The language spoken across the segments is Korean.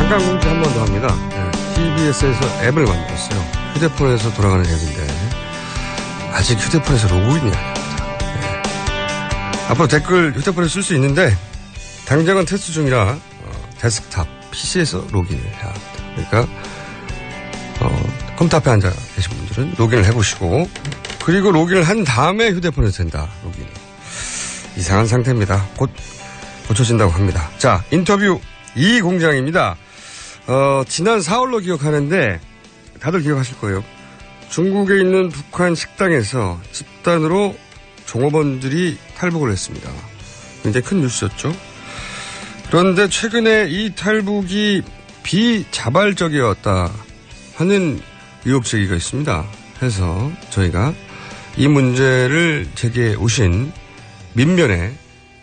잠깐 공지 한 번 더 합니다. TBS에서 앱을 만들었어요. 휴대폰에서 돌아가는 앱인데 아직 휴대폰에서 로그인이 아닙니다. 앞으로 댓글 휴대폰에 쓸 수 있는데 당장은 테스트 중이라 데스크탑 PC에서 로그인을 해야 합니다. 그러니까 컴퓨터 앞에 앉아 계신 분들은 로그인을 해보시고 그리고 로그인을 한 다음에 휴대폰에서 된다. 로그인. 이상한 상태입니다. 곧 고쳐진다고 합니다. 자, 인터뷰 이 공장입니다. 지난 4월로 기억하는데 다들 기억하실 거예요. 중국에 있는 북한 식당에서 집단으로 종업원들이 탈북을 했습니다. 굉장히 큰 뉴스였죠. 그런데 최근에 이 탈북이 비자발적이었다 하는 의혹 제기가 있습니다. 해서 저희가 이 문제를 제기해 오신 민변의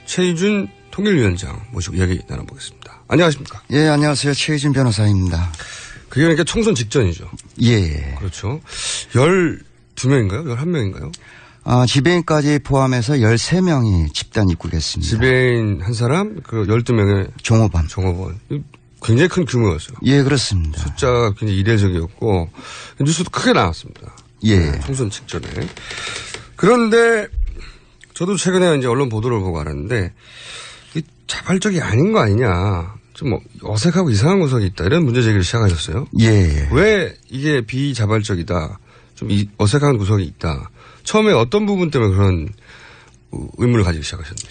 최희준 통일위원장 모시고 이야기 나눠보겠습니다. 안녕하십니까? 예, 안녕하세요. 최희준 변호사입니다. 그게 그러니까 총선 직전이죠. 예. 그렇죠. 12명인가요? 11명인가요? 지배인까지 포함해서 13명이 집단 입국했습니다. 지배인 한 사람, 12명의 종업원. 굉장히 큰 규모였어요. 예, 그렇습니다. 숫자가 굉장히 이례적이었고 뉴스도 크게 나왔습니다. 예. 총선 직전에. 그런데 저도 최근에 이제 언론 보도를 보고 알았는데 이 자발적이 아닌 거 아니냐. 좀 어색하고 이상한 구석이 있다. 이런 문제 제기를 시작하셨어요. 예. 왜 이게 비자발적이다. 좀 어색한 구석이 있다. 처음에 어떤 부분 때문에 그런 의문을 가지기 시작하셨는지.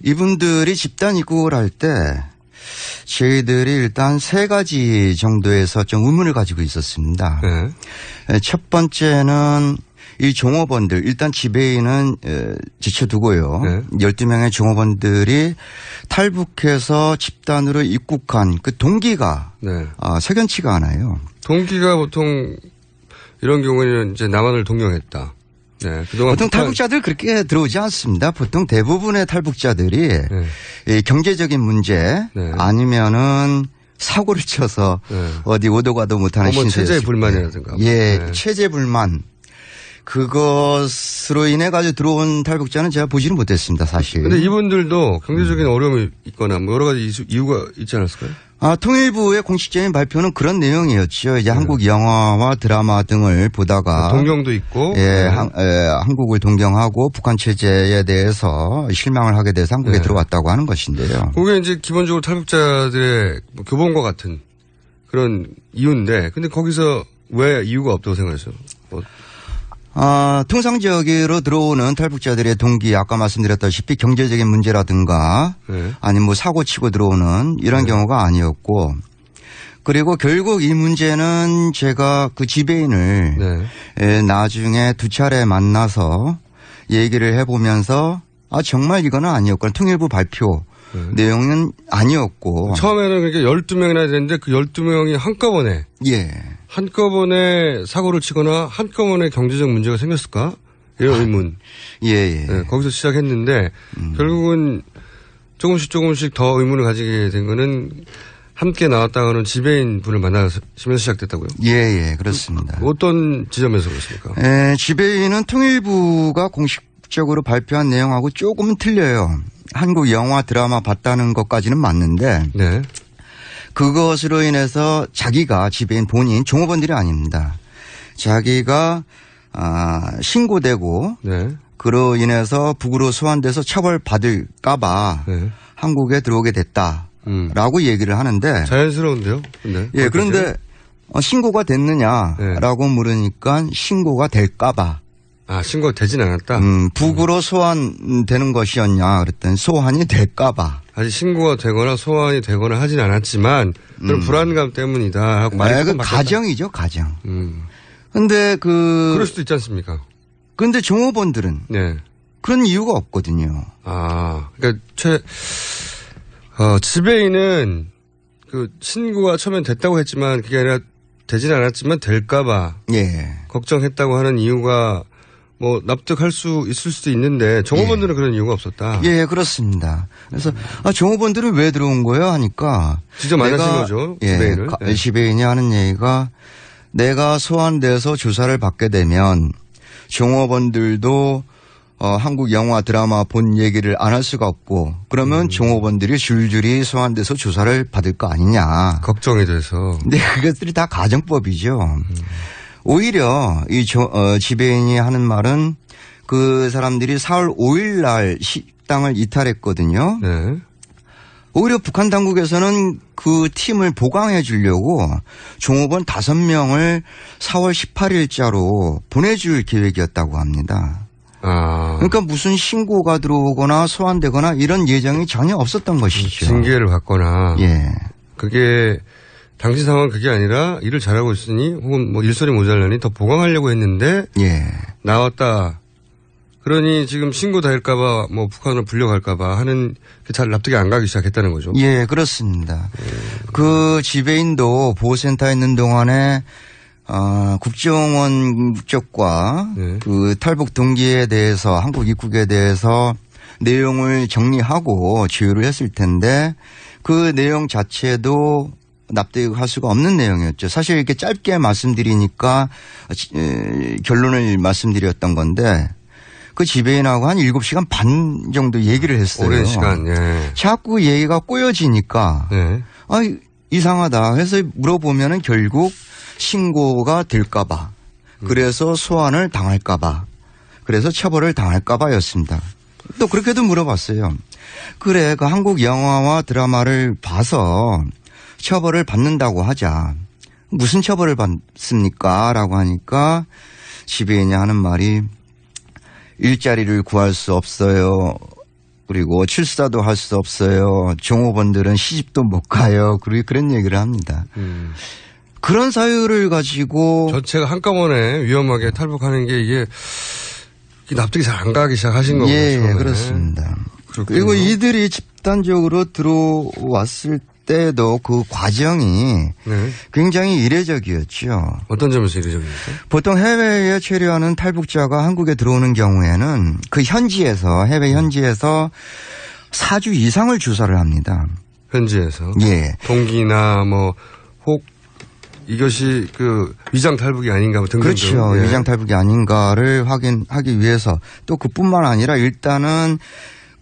이분들이 집단 입국을 할 때 저희들이 일단 3가지 정도에서 좀 의문을 가지고 있었습니다. 네. 첫 번째는 이 종업원들, 일단 지배인은 제쳐두고요. 네. 12명의 종업원들이 탈북해서 집단으로 입국한 그 동기가 네. 석연치가 않아요. 동기가 보통 이런 경우에는 이제 남한을 동경했다. 네, 그동안 보통 탈북자들 그렇게 들어오지 않습니다. 보통 대부분의 탈북자들이 네. 경제적인 문제 네. 아니면은 사고를 쳐서 네. 어디 오도 가도 못하는 신세. 체제 불만이라든가. 예, 네. 체제 불만. 그것으로 인해 가지고 들어온 탈북자는 제가 보지는 못했습니다, 사실. 근데 이분들도 경제적인 어려움이 있거나 뭐 여러 가지 이유가 있지 않았을까요? 통일부의 공식적인 발표는 그런 내용이었죠. 이제 한국 영화와 드라마 등을 보다가. 동경도 있고. 예, 한국을 동경하고 북한 체제에 대해서 실망을 하게 돼서 한국에 들어왔다고 하는 것인데요. 그게 이제 기본적으로 탈북자들의 교본과 같은 그런 이유인데, 근데 거기서 왜 이유가 없다고 생각하세요? 통상적으로 들어오는 탈북자들의 동기, 아까 말씀드렸다시피 경제적인 문제라든가 아니면 뭐 사고 치고 들어오는 이런 경우가 아니었고, 그리고 결국 이 문제는 제가 그 지배인을 나중에 2차례 만나서 얘기를 해보면서 정말 이거는 아니었구나. 통일부 발표 내용은 아니었고. 처음에는 그러니까 12명이나 됐는데 그 12명이 한꺼번에. 예. 한꺼번에 사고를 치거나 한꺼번에 경제적 문제가 생겼을까? 이런 의문. 예. 네, 거기서 시작했는데 결국은 조금씩 더 의문을 가지게 된 거는 함께 나왔다가는 지배인 분을 만나시면서 시작됐다고요? 예, 그렇습니다. 어떤 지점에서 그렇습니까? 지배인은 통일부가 공식적으로 발표한 내용하고 조금은 틀려요. 한국 영화 드라마 봤다는 것까지는 맞는데. 네. 그것으로 인해서 자기가 지배인 본인 종업원들이 아닙니다. 자기가 신고되고 그로 인해서 북으로 소환돼서 처벌받을까 봐 한국에 들어오게 됐다라고 얘기를 하는데. 자연스러운데요? 근데. 예, 그런데 신고가 됐느냐라고 물으니까 신고가 될까 봐. 신고가 되진 않았다? 북으로 소환되는 것이었냐 그랬더니 소환이 될까 봐. 아직 신고가 되거나 소환이 되거나 하진 않았지만 그런 불안감 때문이다 하고 말이 그 가정이죠, 가정. 근데 그럴 수도 있지 않습니까? 근데 종업원들은 그런 이유가 없거든요. 그러니까 지배인은 그 신고가 처음엔 됐다고 했지만 그게 아니라 되진 않았지만 될까 봐 걱정했다고 하는 이유가 뭐 납득할 수 있을 수도 있는데 종업원들은 그런 이유가 없었다. 예, 그렇습니다. 그래서 종업원들은 왜 들어온 거야 하니까 직접 만나신 거죠. 지배인을. 지배인이 하는 얘기가 내가 소환돼서 조사를 받게 되면 종업원들도 한국 영화 드라마 본 얘기를 안 할 수가 없고 그러면 종업원들이 줄줄이 소환돼서 조사를 받을 거 아니냐. 걱정이 돼서. 근데 그것들이 다 가정법이죠. 오히려 이 지배인이 하는 말은 그 사람들이 4월 5일 날 식당을 이탈했거든요. 네. 오히려 북한 당국에서는 그 팀을 보강해 주려고 종업원 5명을 4월 18일자로 보내줄 계획이었다고 합니다. 그러니까 무슨 신고가 들어오거나 소환되거나 이런 예정이 전혀 없었던 것이죠. 징계를 받거나. 예. 그게 당시 상황은 그게 아니라 일을 잘하고 있으니 혹은 뭐 일손이 모자라니 더 보강하려고 했는데 예. 나왔다. 그러니 지금 신고 될까봐 뭐 북한으로 불려갈까봐 하는 게 잘 납득이 안 가기 시작했다는 거죠. 예, 그렇습니다. 그 지배인도 보호센터에 있는 동안에 국정원 쪽과 네. 그 탈북 동기에 대해서 한국 입국에 대해서 내용을 정리하고 조율을 했을 텐데 그 내용 자체도 납득할 수가 없는 내용이었죠. 사실 이렇게 짧게 말씀드리니까 결론을 말씀드렸던 건데 그 지배인하고 한 7시간 반 정도 얘기를 했어요. 오랜 시간. 예. 자꾸 얘기가 꼬여지니까 네. 이상하다 해서 물어보면은 결국 신고가 될까 봐. 그래서 소환을 당할까 봐. 그래서 처벌을 당할까 봐였습니다. 또 그렇게도 물어봤어요. 그래 그 한국 영화와 드라마를 봐서 처벌을 받는다고 하자. 무슨 처벌을 받습니까? 라고 하니까 지배인이 하는 말이 일자리를 구할 수 없어요. 그리고 출사도 할 수 없어요. 종업원들은 시집도 못 가요. 그리고 그런 얘기를 합니다. 그런 사유를 가지고 전체가 한꺼번에 위험하게 탈북하는 게 이게 납득이 잘 안 가기 시작하신 거군요. 예, 그렇습니다. 그렇군요. 그리고 이들이 집단적으로 들어왔을 때도 그 과정이 네. 굉장히 이례적이었죠. 어떤 점에서 이례적입니까? 보통 해외에 체류하는 탈북자가 한국에 들어오는 경우에는 그 현지에서 해외 현지에서 4주 이상을 조사를 합니다. 현지에서. 예. 동기나 혹 이것이 그 위장 탈북이 아닌가 등등. 그렇죠. 예. 위장 탈북이 아닌가를 확인하기 위해서 또 그뿐만 아니라 일단은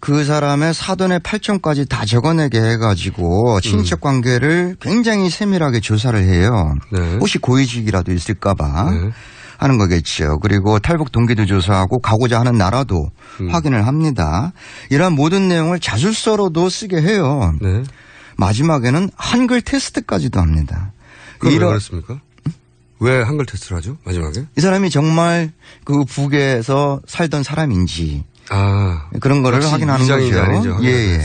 그 사람의 사돈의 팔촌까지 다 적어내게 해가지고 친인척 관계를 굉장히 세밀하게 조사를 해요. 네. 혹시 고위직이라도 있을까 봐 네. 하는 거겠죠. 그리고 탈북 동기도 조사하고 가고자 하는 나라도 확인을 합니다. 이러한 모든 내용을 자술서로도 쓰게 해요. 네. 마지막에는 한글 테스트까지도 합니다. 그럼 왜 그렇습니까? 왜 한글 테스트를 하죠? 마지막에? 이 사람이 정말 그 북에서 살던 사람인지 그런 거를 확인하는 거죠. 아니죠. 예.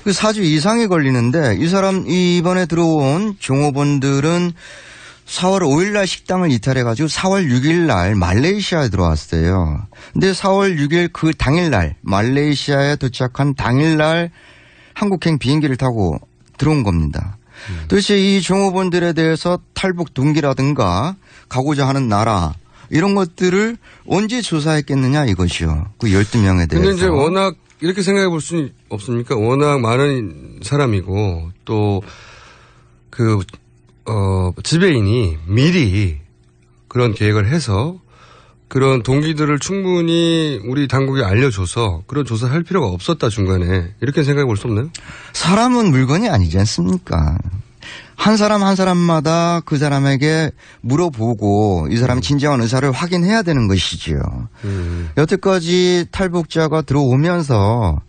그 4주 이상이 걸리는데 이 사람 이번에 들어온 종업원들은 4월 5일 날 식당을 이탈해 가지고 4월 6일 날 말레이시아에 들어왔어요. 근데 4월 6일 그 당일 날 말레이시아에 도착한 당일 날 한국행 비행기를 타고 들어온 겁니다. 도대체 이 종업원들에 대해서 탈북 동기라든가 가고자 하는 나라 이런 것들을 언제 조사했겠느냐 이것이요. 그 12명에 대해서. 근데 이제 워낙 이렇게 생각해 볼 수 없습니까? 워낙 많은 사람이고 또 지배인이 미리 그런 계획을 해서 그런 동기들을 충분히 우리 당국에 알려줘서 그런 조사를 할 필요가 없었다 중간에 이렇게 생각해 볼 수 없나요? 사람은 물건이 아니지 않습니까? 한 사람 한 사람마다 그 사람에게 물어보고 이 사람의 진정한 의사를 확인해야 되는 것이지요. 여태까지 탈북자가 들어오면서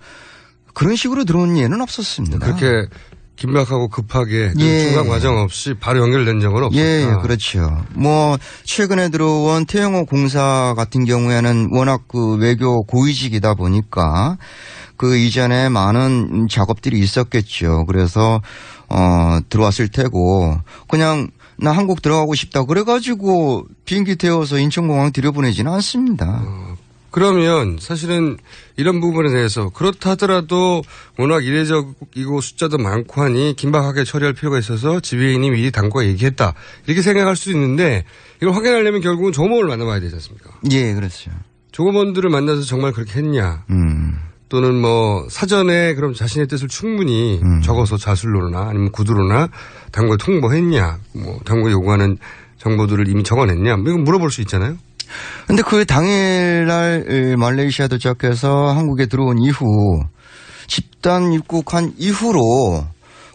그런 식으로 들어온 예는 없었습니다. 그렇게 긴박하고 급하게 예. 중간 과정 없이 바로 연결된 적은 없었다. 예, 그렇죠. 최근에 들어온 태영호 공사 같은 경우에는 워낙 그 외교 고위직이다 보니까 그 이전에 많은 작업들이 있었겠죠. 그래서 들어왔을 테고 그냥 나 한국 들어가고 싶다 그래가지고 비행기 태워서 인천공항 들여보내지는 않습니다. 그러면 사실은 이런 부분에 대해서 그렇다 하더라도 워낙 이례적이고 숫자도 많고 하니 긴박하게 처리할 필요가 있어서 지배인이 미리 당국과 얘기했다. 이렇게 생각할 수도 있는데 이걸 확인하려면 결국은 종업원을 만나봐야 되지 않습니까? 예, 그렇죠. 종업원들을 만나서 정말 그렇게 했냐. 또는 사전에 그럼 자신의 뜻을 충분히 적어서 자술로나 아니면 구두로나 당국에 통보했냐. 당국에 요구하는 정보들을 이미 적어냈냐. 이거 물어볼 수 있잖아요. 근데 그 당일날 말레이시아 도착해서 한국에 들어온 이후 집단 입국한 이후로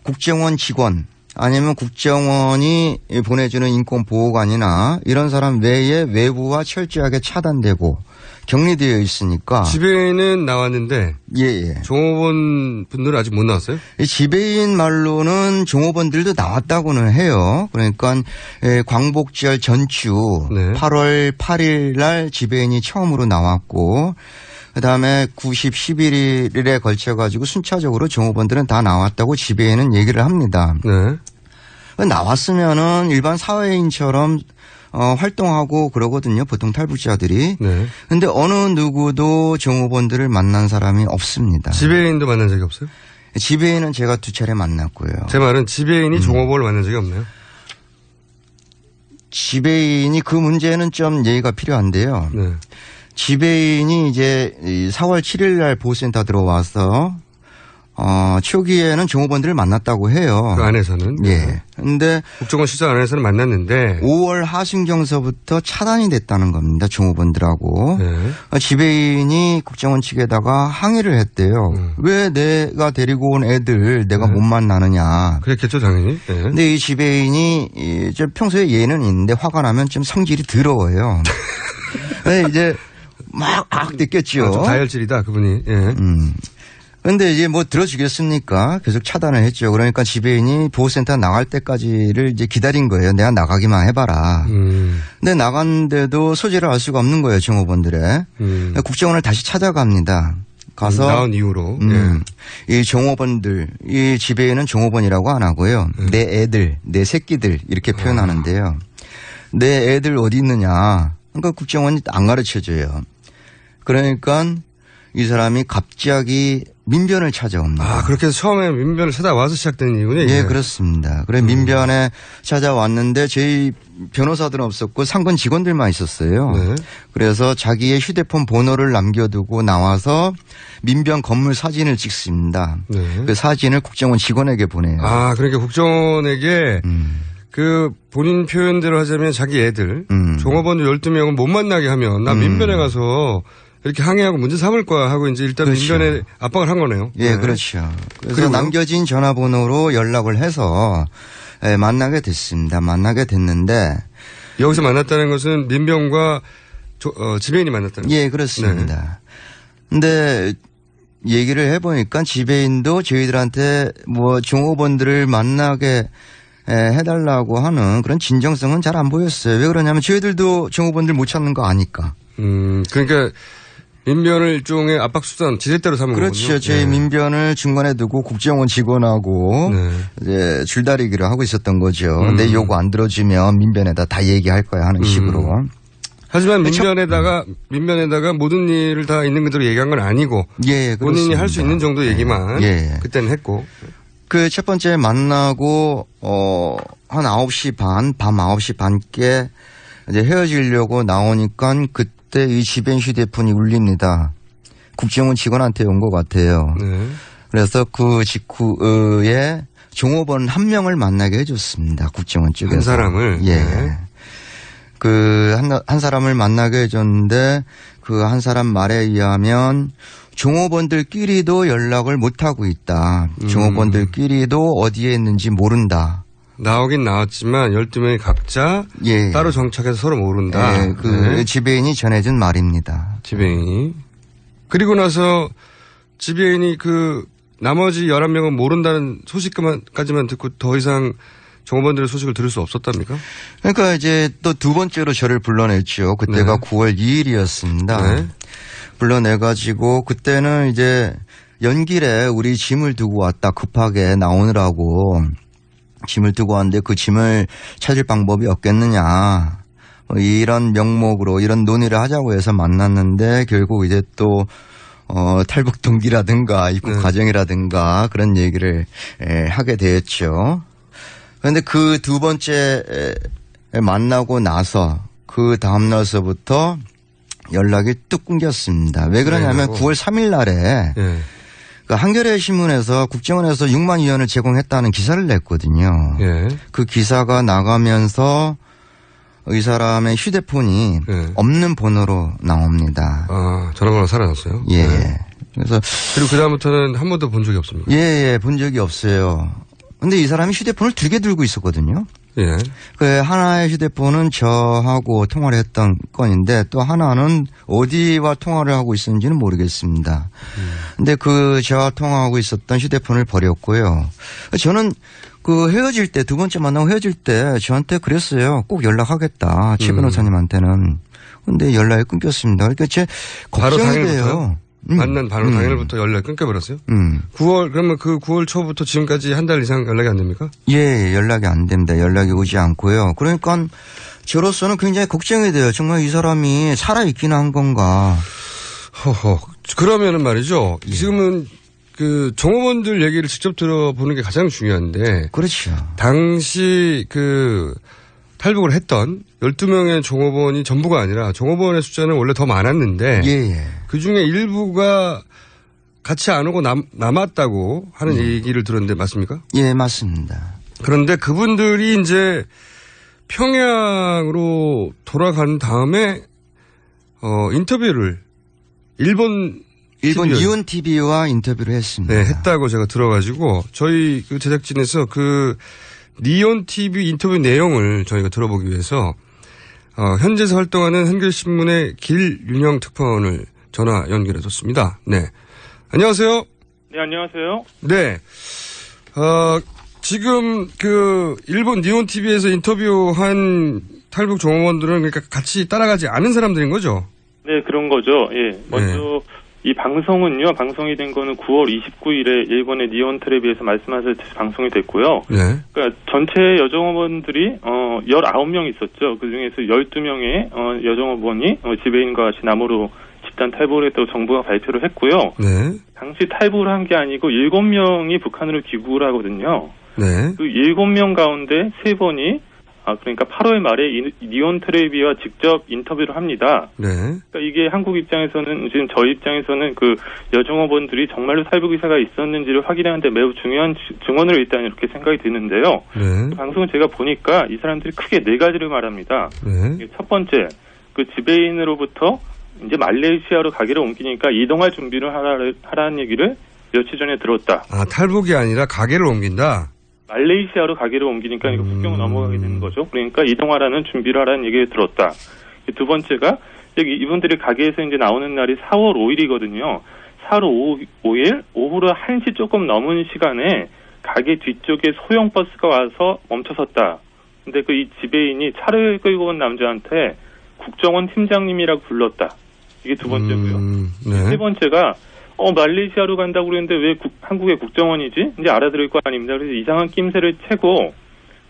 국정원 직원 아니면 국정원이 보내주는 인권보호관이나 이런 사람 외에 외부와 철저하게 차단되고 격리되어 있으니까. 지배인은 나왔는데. 예. 종업원 분들은 아직 못 나왔어요? 지배인 말로는 종업원들도 나왔다고는 해요. 그러니까 광복절 전주 네. 8월 8일 날 지배인이 처음으로 나왔고 그다음에 90, 11일에 걸쳐가지고 순차적으로 종업원들은 다 나왔다고 지배인은 얘기를 합니다. 네. 나왔으면은 일반 사회인처럼 활동하고 그러거든요. 보통 탈북자들이. 네. 근데 어느 누구도 종업원들을 만난 사람이 없습니다. 지배인도 만난 적이 없어요? 지배인은 제가 2차례 만났고요. 제 말은 지배인이 종업원을 만난 적이 없나요? 지배인이 그 문제는 좀 예의가 필요한데요. 네. 지배인이 이제 4월 7일 날 보호센터 들어와서 초기에는 종업원들을 만났다고 해요. 그 안에서는? 예. 근데 국정원 시설 안에서는 만났는데 5월 하순경서부터 차단이 됐다는 겁니다. 종업원들하고. 네. 지배인이 국정원 측에다가 항의를 했대요. 왜 내가 데리고 온 애들 내가 못 만나느냐. 그랬겠죠, 당연히. 네. 근데 이 지배인이 평소에 예는 있는데 화가 나면 좀 성질이 더러워요. 네, 이제 막 느꼈죠. 좀 다혈질이다, 그분이. 예. 근데 이제 뭐 들어주겠습니까? 계속 차단을 했죠. 그러니까 지배인이 보호센터 나갈 때까지를 이제 기다린 거예요. 내가 나가기만 해봐라. 근데 나갔는데도 소재를 알 수가 없는 거예요. 종업원들의. 국정원을 다시 찾아갑니다. 가서. 나온 이후로. 이 종업원들, 이 지배인은 종업원이라고 안 하고요. 내 애들, 내 새끼들 이렇게 표현하는데요. 내 애들 어디 있느냐. 그러니까 국정원이 안 가르쳐줘요. 그러니까 이 사람이 갑자기 민변을 찾아옵니다. 아, 그렇게 해서 처음에 민변을 찾아와서 시작된 이유군요. 예, 그렇습니다. 그래 민변에 찾아왔는데 저희 변호사들은 없었고 상권 직원들만 있었어요. 네. 그래서 자기의 휴대폰 번호를 남겨두고 나와서 민변 건물 사진을 찍습니다. 네. 그 사진을 국정원 직원에게 보내요. 아, 그러니까 국정원에게 그 본인 표현대로 하자면 자기 애들 종업원들 12명을 못 만나게 하면 나 민변에 가서 이렇게 항의하고 문제 삼을 거야 하고 이제 일단 그렇죠. 민변에 압박을 한 거네요. 예, 네. 그렇죠. 그래서 남겨진 전화번호로 연락을 해서 만나게 됐습니다. 만나게 됐는데 여기서 만났다는 것은 민변과 지배인이 만났다는 거죠? 예, 그렇습니다. 근데 얘기를 해보니까 지배인도 저희들한테 뭐 종업원들을 만나게 해달라고 하는 그런 진정성은 잘 안 보였어요. 왜 그러냐면 저희들도 종업원들 못 찾는 거 아니까. 그러니까 민변을 일종의 압박수단 지렛대로 삼은 거군요. 그렇죠. 저희 민변을 중간에 두고 국정원 직원하고 이제 줄다리기를 하고 있었던 거죠. 내 요구 안 들어주면 민변에다 다 얘기할 거야 하는 식으로. 하지만 민변에다가 모든 일을 다 있는 그대로 얘기한 건 아니고 예, 본인이 할 수 있는 정도 얘기만 그때는 했고. 그 첫 번째 만나고 한 9시 반, 밤 9시 반께 이제 헤어지려고 나오니까 그때 이 지배인 휴대폰이 울립니다. 국정원 직원한테 온 것 같아요. 네. 그래서 그 직후에 종업원 한 명을 만나게 해줬습니다. 국정원 쪽에서. 한 사람을? 예. 네. 한 사람을 만나게 해줬는데 그 한 사람 말에 의하면 종업원들끼리도 연락을 못하고 있다. 종업원들끼리도 어디에 있는지 모른다. 나오긴 나왔지만 12명이 각자 따로 정착해서 서로 모른다. 예, 그 지배인이 전해준 말입니다. 지배인이. 그리고 나서 지배인이 그 나머지 11명은 모른다는 소식까지만 듣고 더 이상 종업원들의 소식을 들을 수 없었답니까? 그러니까 이제 또 두 번째로 저를 불러냈죠. 그때가 9월 2일이었습니다. 네. 불러내가지고 그때는 이제 연길에 우리 짐을 두고 왔다 급하게 나오느라고 짐을 두고 왔는데 그 짐을 찾을 방법이 없겠느냐. 이런 명목으로 이런 논의를 하자고 해서 만났는데 결국 이제 또 탈북 동기라든가 입국 과정이라든가 그런 얘기를 하게 되었죠. 그런데 그 두 번째 만나고 나서 그 다음 날서부터 연락이 뚝 끊겼습니다. 왜 그러냐면 9월 3일 날에 그 한겨레 신문에서 국정원에서 6만 위원을 제공했다는 기사를 냈거든요. 그 기사가 나가면서 이 사람의 휴대폰이 없는 번호로 나옵니다. 아, 전화번호 살아났어요? 예. 네. 그래서. 그리고 그다음부터는 한 번도 본 적이 없습니까? 예, 본 적이 없어요. 근데 이 사람이 휴대폰을 2개 들고 있었거든요. 예. 그 하나의 휴대폰은 저하고 통화를 했던 건인데 또 하나는 어디와 통화를 하고 있었는지는 모르겠습니다. 근데 그 저와 통화하고 있었던 휴대폰을 버렸고요. 저는 그 헤어질 때, 2번째 만나고 헤어질 때 저한테 그랬어요. 꼭 연락하겠다. 최 변호사님한테는. 근데 연락이 끊겼습니다. 그러니까 제 걱정이 돼요. 만난 바로 당일부터 연락이 끊겨버렸어요? 9월, 그러면 그 9월 초부터 지금까지 한 달 이상 연락이 안 됩니까? 예, 연락이 안 됩니다. 연락이 오지 않고요. 그러니까 저로서는 굉장히 걱정이 돼요. 정말 이 사람이 살아있긴 한 건가. 허허. 그러면은 말이죠. 지금은 그 종업원들 얘기를 직접 들어보는 게 가장 중요한데. 그렇죠. 당시 그 탈북을 했던 12명의 종업원이 전부가 아니라 종업원의 숫자는 원래 더 많았는데. 예. 그중에 일부가 같이 안 오고 남았다고 하는 얘기를 들었는데 맞습니까? 예, 맞습니다. 그런데 그분들이 이제 평양으로 돌아간 다음에 인터뷰를 일본 이온 TV와 인터뷰를 했습니다. 네, 했다고 제가 들어가지고 저희 그 제작진에서 그 니온 TV 인터뷰 내용을 저희가 들어보기 위해서 현지에서 활동하는 한겨레신문의 길윤영 특파원을 전화 연결해줬습니다. 네, 안녕하세요. 네, 안녕하세요. 네, 지금 그 일본 니온 TV에서 인터뷰한 탈북 종업원들은 그러니까 같이 따라가지 않은 사람들인 거죠? 네, 그런 거죠. 예, 먼저 이 방송은요, 방송이 된 거는 9월 29일에 일본의 니온 텔레비에서 말씀하셨듯이 방송이 됐고요. 네. 그러니까 전체 여종업원들이 19명 있었죠. 그 중에서 12명의 여종업원이 지배인과 같이 남으로 집단 탈북을 했다고 정부가 발표를 했고요. 네. 당시 탈북을 한 게 아니고 7명이 북한으로 귀국을 하거든요. 네. 그 7명 가운데 3번이 그러니까 8월 말에 니온 텔레비와 직접 인터뷰를 합니다. 네. 그러니까 이게 한국 입장에서는 지금 저희 입장에서는 그 여종업원들이 정말로 탈북 의사가 있었는지를 확인하는데 매우 중요한 증언으로 일단 이렇게 생각이 드는데요. 네. 그 방송을 제가 보니까 이 사람들이 크게 4가지를 말합니다. 네. 첫 번째, 그 지배인으로부터 이제 말레이시아로 가기를 옮기니까 이동할 준비를 하라는 얘기를 며칠 전에 들었다. 아, 탈북이 아니라 가게를 옮긴다? 말레이시아로 가기를 옮기니까 이거 국경을 넘어가게 되는 거죠. 그러니까 이동하라는 준비를 하라는 얘기를 들었다. 두 번째가 여기 이분들이 가게에서 이제 나오는 날이 4월 5일이거든요. 4월 5일 오후로 1시 조금 넘은 시간에 가게 뒤쪽에 소형 버스가 와서 멈춰섰다. 근데 그 이 지배인이 차를 끌고 온 남자한테 국정원 팀장님이라고 불렀다. 이게 두 번째고요. 네. 세 번째가 말레이시아로 간다고 그랬는데 왜 한국의 국정원이지? 이제 알아들을 거 아닙니다. 그래서 이상한 낌새를 채고,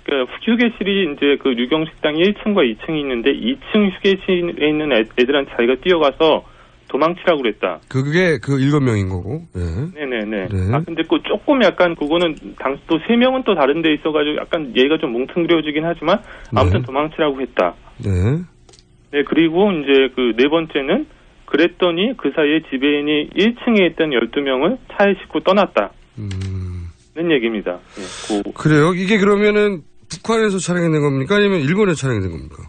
그러니까 휴게실이 이제 그 유경식당 1층과 2층이 있는데 2층 휴게실에 있는 애들한테 자기가 뛰어가서 도망치라고 그랬다. 그게 그 7명인 거고. 네. 네네네. 네. 근데 그 조금 약간 그거는 당시 또 3명은 또 다른 데 있어가지고 약간 얘가 좀 뭉뚱그려지긴 하지만 아무튼 도망치라고 했다. 네. 네, 그리고 이제 그 4번째는 그랬더니 그 사이에 지배인이 1층에 있던 12명을 차에 싣고 떠났다. 는 얘기입니다. 네, 그래요? 이게 그러면은 북한에서 촬영된 겁니까? 아니면 일본에서 촬영된 겁니까?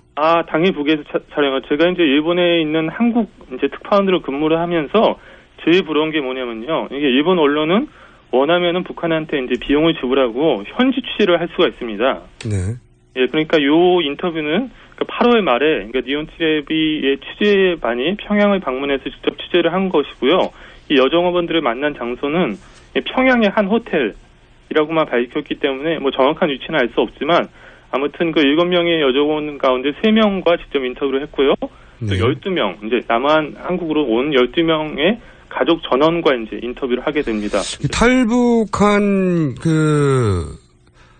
당일 북에서 촬영한. 제가 이제 일본에 있는 한국 이제 특파원으로 근무를 하면서 제일 부러운 게 뭐냐면요. 이게 일본 언론은 원하면은 북한한테 이제 비용을 지불하고 현지 취재를 할 수가 있습니다. 네. 예, 그러니까 요 인터뷰는 8월 말에 그러니까 니온 텔레비의 취재반이 평양을 방문해서 직접 취재를 한 것이고요. 이 여종업원들을 만난 장소는 평양의 한 호텔이라고만 밝혔기 때문에 뭐 정확한 위치는 알 수 없지만 아무튼 그 7명의 여종업원 가운데 3명과 직접 인터뷰를 했고요. 또 12명 이제 남한 한국으로 온 12명의 가족 전원과 이제 인터뷰를 하게 됩니다. 탈북한 그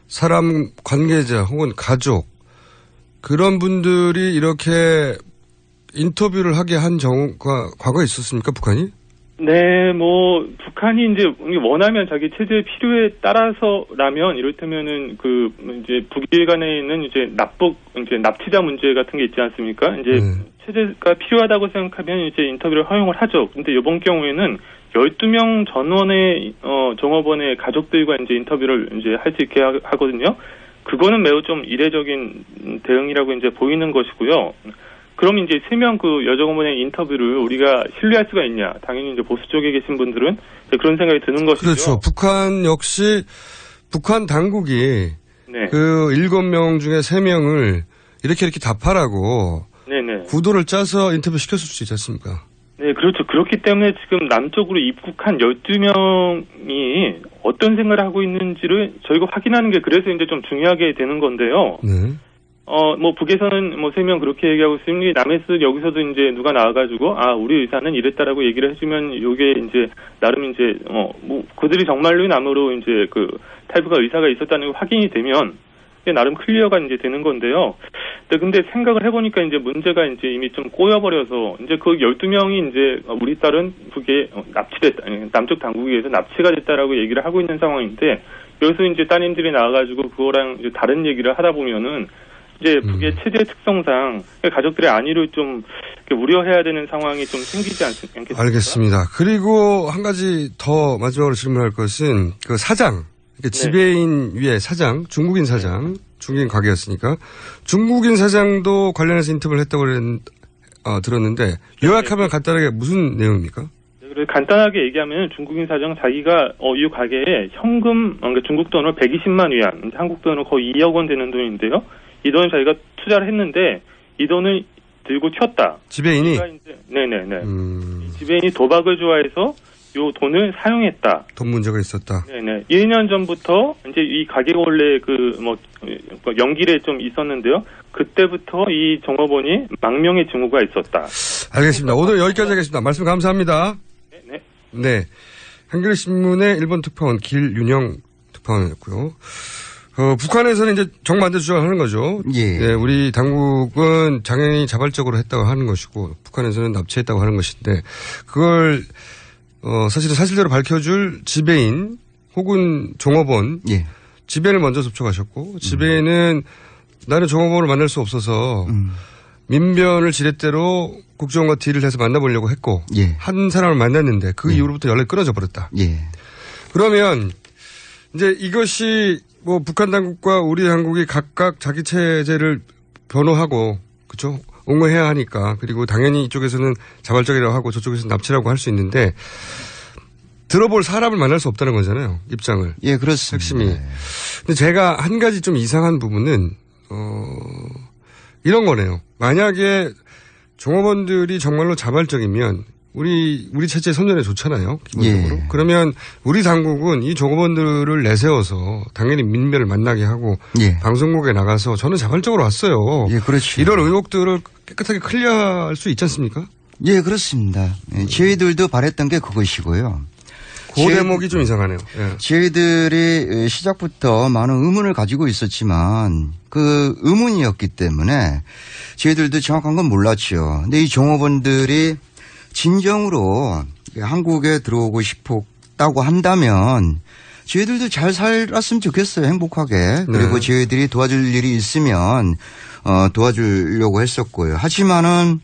사람 관계자 혹은 가족 그런 분들이 이렇게 인터뷰를 하게 한 경우가 과거에 있었습니까, 북한이? 네, 뭐 북한이 이제 원하면 자기 체제 필요에 따라서라면 이를테면은 그 이제 북일 간에 있는 이제 납치자 문제 같은 게 있지 않습니까? 이제 체제가 필요하다고 생각하면 이제 인터뷰를 허용을 하죠. 근데 이번 경우에는 12명 전원의 종업원의 가족들과 이제 인터뷰를 이제 할 수 있게 하거든요. 그거는 매우 좀 이례적인 대응이라고 이제 보이는 것이고요. 그럼 이제 3명 그 여정어머니의 인터뷰를 우리가 신뢰할 수가 있냐? 당연히 이제 보수 쪽에 계신 분들은 그런 생각이 드는 것이죠. 그렇죠. 북한 역시 북한 당국이 네. 그 7명 중에 3명을 이렇게 답하라고 네네. 구도를 짜서 인터뷰 시켰을 수 있지 않습니까? 네, 그렇죠. 그렇기 때문에 지금 남쪽으로 입국한 12명이 어떤 생각을 하고 있는지를 저희가 확인하는 게 그래서 이제 좀 중요하게 되는 건데요. 네. 뭐 북에서는 뭐 3명 그렇게 얘기하고 있으니 남에서 여기서도 이제 누가 나와가지고 우리 의사는 이랬다라고 얘기를 해주면 요게 이제 나름 이제 뭐 그들이 정말로 남으로 이제 그 탈북가 의사가 있었다는 게 확인이 되면 나름 클리어가 이제 되는 건데요. 근데 생각을 해보니까 이제 문제가 이제 이미 좀 꼬여버려서 이제 그 12명이 이제 우리 딸은 북에 납치됐다, 남쪽 당국에 의해서 납치가 됐다라고 얘기를 하고 있는 상황인데 여기서 이제 따님들이 나와가지고 그거랑 이제 다른 얘기를 하다 보면은 이제 북의 체제 특성상 가족들의 안위를 좀 우려해야 되는 상황이 좀 생기지 않겠습니까? 알겠습니다. 그리고 한 가지 더 마지막으로 질문할 것은 그 사장. 그러니까 지배인 위에 사장, 중국인 사장, 중국인 가게였으니까 중국인 사장도 관련해서 인터뷰를 했다고 들었는데 요약하면 간단하게 무슨 내용입니까? 그래서 간단하게 얘기하면 중국인 사장 자기가 이 가게에 현금 그러니까 중국 돈으로 120만 위안, 한국 돈으로 거의 2억 원 되는 돈인데요. 이 돈을 자기가 투자를 했는데 이 돈을 들고 튀었다. 지배인이? 네네네. 지배인이 도박을 좋아해서 요 돈을 사용했다. 돈 문제가 있었다. 네네. 1년 전부터 이제 이 가게가 원래 연길에 좀 있었는데요. 그때부터 이 종업원이 망명의 징후가 있었다. 알겠습니다. 오늘 여기까지 하겠습니다. 말씀 감사합니다. 네. 네. 한겨레신문의 일본 특파원 길윤영 특파원이었고요. 북한에서는 이제 정반대 주장을 하는 거죠. 예. 네, 우리 당국은 당연히 자발적으로 했다고 하는 것이고 북한에서는 납치했다고 하는 것인데 그걸 사실은 사실대로 밝혀줄 지배인 혹은 종업원. 예. 지배인을 먼저 접촉하셨고 지배인은 나는 종업원을 만날 수 없어서 민변을 지렛대로 국정원과 딜을 해서 만나보려고 했고 예. 한 사람을 만났는데 그 이후로부터 연락이 끊어져 버렸다. 예. 그러면 이제 이것이 뭐 북한 당국과 우리 당국이 각각 자기 체제를 변호하고 그렇죠? 옹호해야 하니까 그리고 당연히 이쪽에서는 자발적이라고 하고 저쪽에서는 납치라고 할 수 있는데 들어볼 사람을 만날 수 없다는 거잖아요. 입장을. 예, 그렇습니다. 핵심이. 근데 제가 한 가지 좀 이상한 부분은 이런 거네요. 만약에 종업원들이 정말로 자발적이면 우리 체제 선전에 좋잖아요. 기본적으로. 예. 그러면 우리 당국은 이 종업원들을 내세워서 당연히 민변을 만나게 하고 예. 방송국에 나가서 저는 자발적으로 왔어요. 예, 그렇죠. 이런 의혹들을 깨끗하게 클리어할 수 있지 않습니까? 예, 그렇습니다. 예, 저희들도 바랬던 게 그것이고요. 그 대목이 좀 이상하네요. 예. 저희들이 시작부터 많은 의문을 가지고 있었지만 그 의문이었기 때문에 저희들도 정확한 건 몰랐죠. 근데 이 종업원들이 진정으로 한국에 들어오고 싶었다고 한다면 저희들도 잘 살았으면 좋겠어요. 행복하게. 그리고 저희들이 도와줄 일이 있으면 도와주려고 했었고요. 하지만은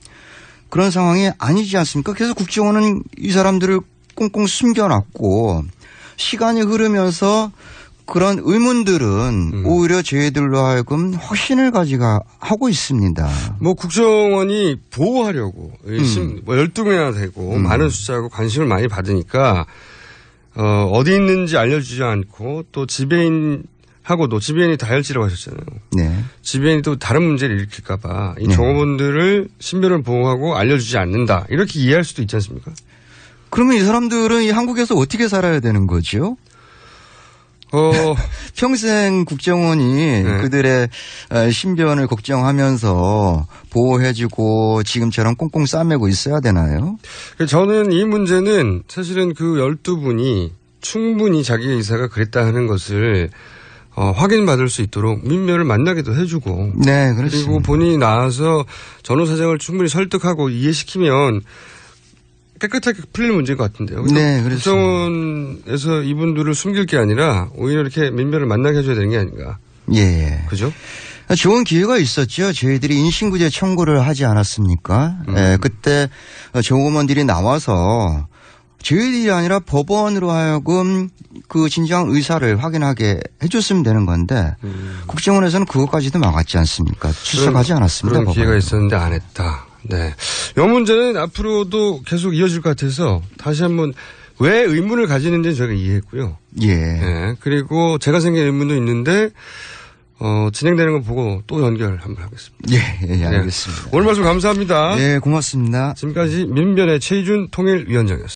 그런 상황이 아니지 않습니까? 그래서 국정원은 이 사람들을 꽁꽁 숨겨놨고 시간이 흐르면서 그런 의문들은 오히려 저희들로 하여금 확신을 하고 있습니다. 뭐 국정원이 보호하려고 12명이나 되고 많은 숫자고 관심을 많이 받으니까 어디 있는지 알려주지 않고 또 지배인하고도 지배인이 다혈질이라고 하셨잖아요. 네. 지배인이 또 다른 문제를 일으킬까 봐 이 종업원들을 신변을 보호하고 알려주지 않는다. 이렇게 이해할 수도 있지 않습니까? 그러면 이 사람들은 이 한국에서 어떻게 살아야 되는 거죠? 평생 국정원이 그들의 신변을 걱정하면서 보호해주고 지금처럼 꽁꽁 싸매고 있어야 되나요? 저는 이 문제는 사실은 그 12분이 충분히 자기 의사가 그랬다 하는 것을 확인받을 수 있도록 민변을 만나기도 해주고 네, 그렇습니다. 그리고 본인이 나와서 전후 사정을 충분히 설득하고 이해시키면 깨끗하게 풀릴 문제인 것 같은데요. 네, 그렇습니다. 국정원에서 이분들을 숨길 게 아니라 오히려 이렇게 민변을 만나게 해줘야 되는 게 아닌가. 예. 그죠? 좋은 기회가 있었죠. 저희들이 인신구제 청구를 하지 않았습니까? 예, 그때 종업원들이 나와서 저희들이 아니라 법원으로 하여금 그 진정한 의사를 확인하게 해줬으면 되는 건데 국정원에서는 그것까지도 막았지 않습니까? 출석하지 않았습니다. 그런 기회가 있었는데 안 했다. 네. 이 문제는 앞으로도 계속 이어질 것 같아서 다시 한번 왜 의문을 가지는지는 저희가 이해했고요. 예. 네. 그리고 제가 생긴 의문도 있는데 진행되는 거 보고 또 연결 한번 하겠습니다. 예, 알겠습니다. 오늘 말씀 감사합니다. 네, 고맙습니다. 지금까지 민변의 최희준 통일위원장이었습니다.